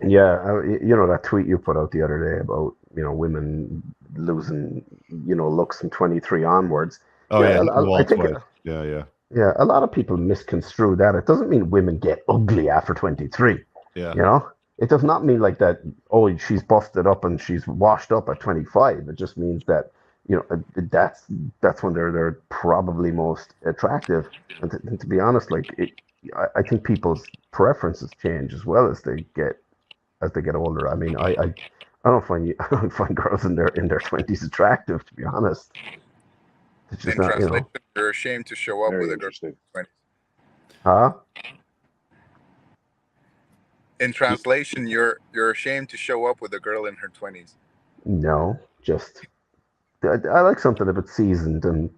Yeah, that tweet you put out the other day about, women losing, looks from 23 onwards. Oh Yeah, yeah, hit the I wall think, twice. Yeah, yeah, yeah, a lot of people misconstrue that. It doesn't mean women get ugly after 23. yeah. You know, it does not mean like that. Oh, she's busted up and she's washed up at 25. It just means that, that's when they're probably most attractive. And to be honest, like I think people's preferences change as well as they get older. I mean, I don't find I don't find girls in their 20s attractive, to be honest. It's just In not, translation, you're ashamed to show up with Very a girl interesting. in her 20s. huh? In translation, you're ashamed to show up with a girl in her 20s. No, just I like something a bit seasoned and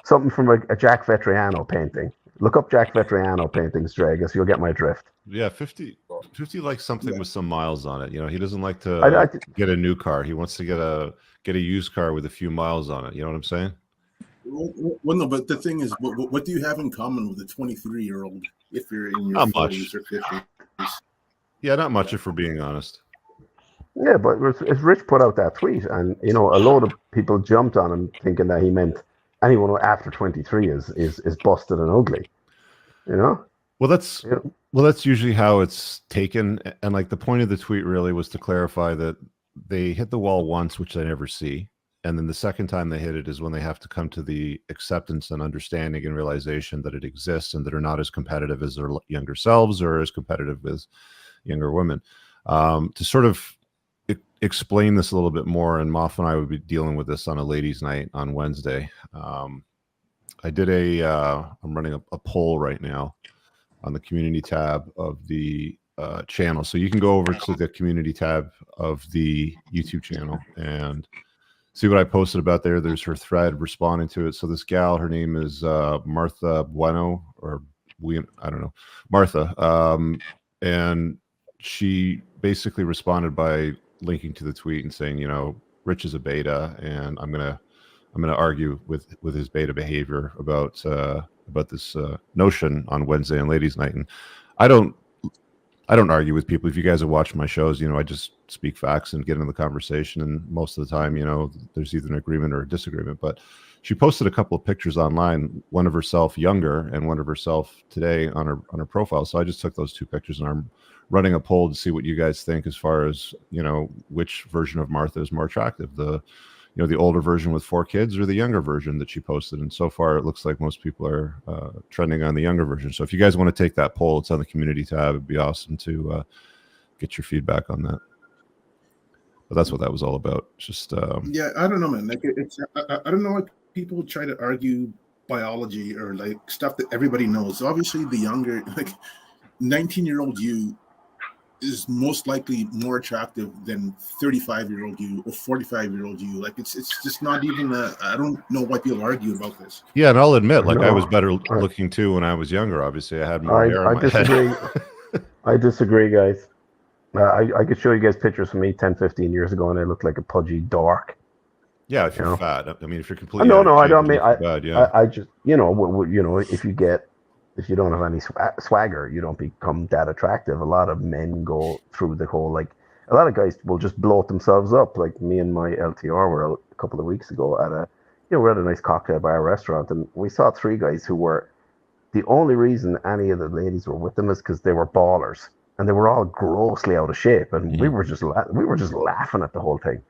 something from a Jack Vetriano painting. Look up Jack Vetriano paintings, Dragus. You'll get my drift. Yeah, 50 likes something Yeah. with some miles on it. He doesn't like I, to I get a new car. He wants to get a used car with a few miles on it. You know what I'm saying? Well, no, but the thing is, what do you have in common with a 23-year-old if you're in your Not much. 40s or 50s? Yeah, not much if we're being honest. yeah, but if Rich put out that tweet, and a load of people jumped on him thinking that he meant anyone after 23 is busted and ugly. You know, Well, that's you know? well, that's usually how it's taken. And like the point of the tweet really was to clarify that they hit the wall once, which they never see. And then the second time they hit it is when they have to come to the acceptance and understanding and realization that it exists and that are not as competitive as their younger selves or as competitive as younger women. To sort of explain this a little bit more, and Moff and I would be dealing with this on a ladies' night on Wednesday. I did I'm running a poll right now on the community tab of the channel. So you can go over to the community tab of the YouTube channel and see what I posted about there. There's her thread responding to it. So this gal, her name is Martha Bueno, or I don't know, Martha. And she basically responded by linking to the tweet and saying, Rich is a beta, and I'm gonna argue with his beta behavior about this notion on Wednesday and ladies' night. And I don't I don't argue with people. If you guys have watched my shows, I just speak facts and get into the conversation. And most of the time, there's either an agreement or a disagreement. But she posted a couple of pictures online, one of herself younger and one of herself today on her profile. So I just took those two pictures and I'm running a poll to see what you guys think as far as, which version of Martha is more attractive. The older version with 4 kids or the younger version that she posted. And so far, it looks like most people are trending on the younger version. So if you guys want to take that poll, it's on the community tab. It'd be awesome to get your feedback on that. But that's what that was all about. Just Yeah, I don't know, man. Like I don't know why people try to argue biology or like stuff that everybody knows. Obviously, the younger, like 19-year-old you is most likely more attractive than 35-year-old you or 45-year-old you. Like it's just not even I don't know why people argue about this. yeah, and I'll admit, like I was No, better I, looking too when I was younger. Obviously, I had more I, hair on I my head. disagree. I disagree, guys. I could show you guys pictures from me 10, 15 years ago, and I looked like a pudgy dork. Yeah, if You you're know. fat. I mean, if you're completely No, out of no, I shape, don't it mean. looks bad. Yeah. I just, if you don't have any swagger, you don't become that attractive. A lot of men go through the whole like. A lot of guys will just bloat themselves up. Like me and my LTR were out a couple of weeks ago at we're at a nice cocktail bar restaurant, and we saw 3 guys who were the only reason any of the ladies were with them is because they were ballers, and they were all grossly out of shape, and we Mhm. were just laughing at the whole thing.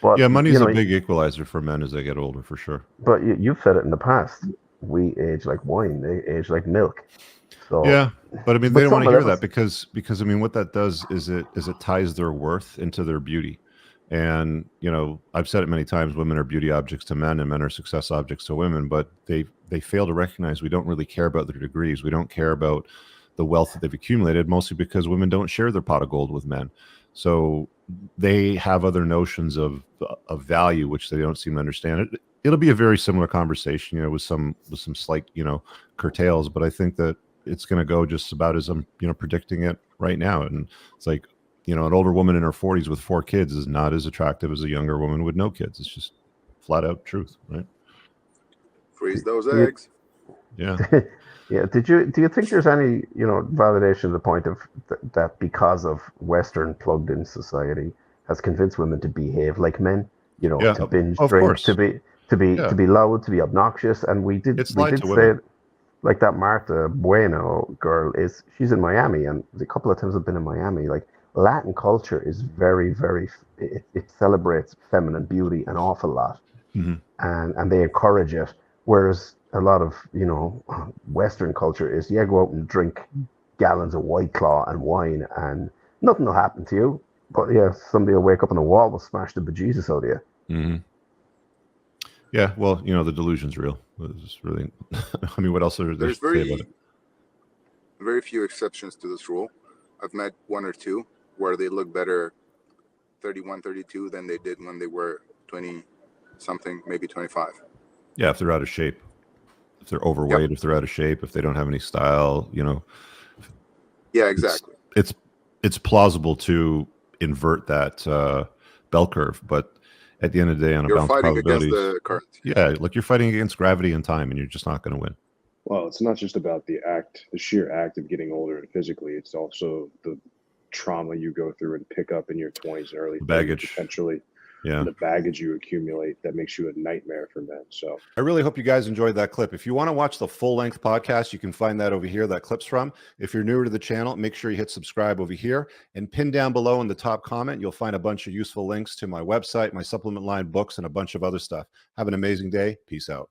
But Yeah, money's a big equalizer for men as they get older, for sure. but you've said it in the past. We age like wine. They age like milk. So, Yeah, but I mean, they but don't want some to of hear them, that because I mean, what that does is it ties their worth into their beauty. And I've said it many times: women are beauty objects to men, and men are success objects to women. But they fail to recognize we don't really care about their degrees. We don't care about the wealth that they've accumulated, mostly because women don't share their pot of gold with men. So they have other notions of value which they don't seem to understand. It'll be a very similar conversation, with some slight curtails, but I think that it's going to go just about as I'm predicting it right now. And it's like an older woman in her 40s with 4 kids is not as attractive as a younger woman with no kids. It's just flat out truth, right? Freeze those you, eggs. Yeah. Yeah. Do you think there's any, validation to the point of that because of Western plugged in society has convinced women to behave like men, Yeah, to binge of drink, course. to Yeah, be loud, to be obnoxious, and it's we lied did to say women. it, like that Marta Bueno girl she's in Miami, and a couple of times I've been in Miami. Like Latin culture is very, very, it celebrates feminine beauty an awful lot, Hmm. and they encourage it. Whereas a lot of Western culture is, yeah, go out and drink gallons of White Claw and wine, and nothing will happen to you. But yeah, somebody will wake up and the wall will smash the bejesus out of you. Hmm. Yeah, well, the delusion's real. It's really, I mean, what else are there to There's say about it? very few exceptions to this rule. I've met one or two where they look better 31, 32 than they did when they were 20 something, maybe 25. Yeah, if they're out of shape, if they're Yep. overweight, if they're out of shape, if they don't have any style, Yeah, it's exactly. it's it's plausible to invert that bell curve, but at the end of the day, on a You're balance of fighting against probabilities, the current. yeah, like you're fighting against gravity and time, and you're just not going to win. Well, it's not just about the sheer act of getting older and physically. It's also the trauma you go through and pick up in your 20s and early 30s, Baggage. potentially. Yeah. And the baggage you accumulate that makes you a nightmare for men. So I really hope you guys enjoyed that clip. If you want to watch the full-length podcast, you can find that over here, that clip's from. If you're newer to the channel, make sure you hit subscribe over here and pin down below in the top comment. You'll find a bunch of useful links to my website, my supplement line books, and a bunch of other stuff. Have an amazing day. Peace out.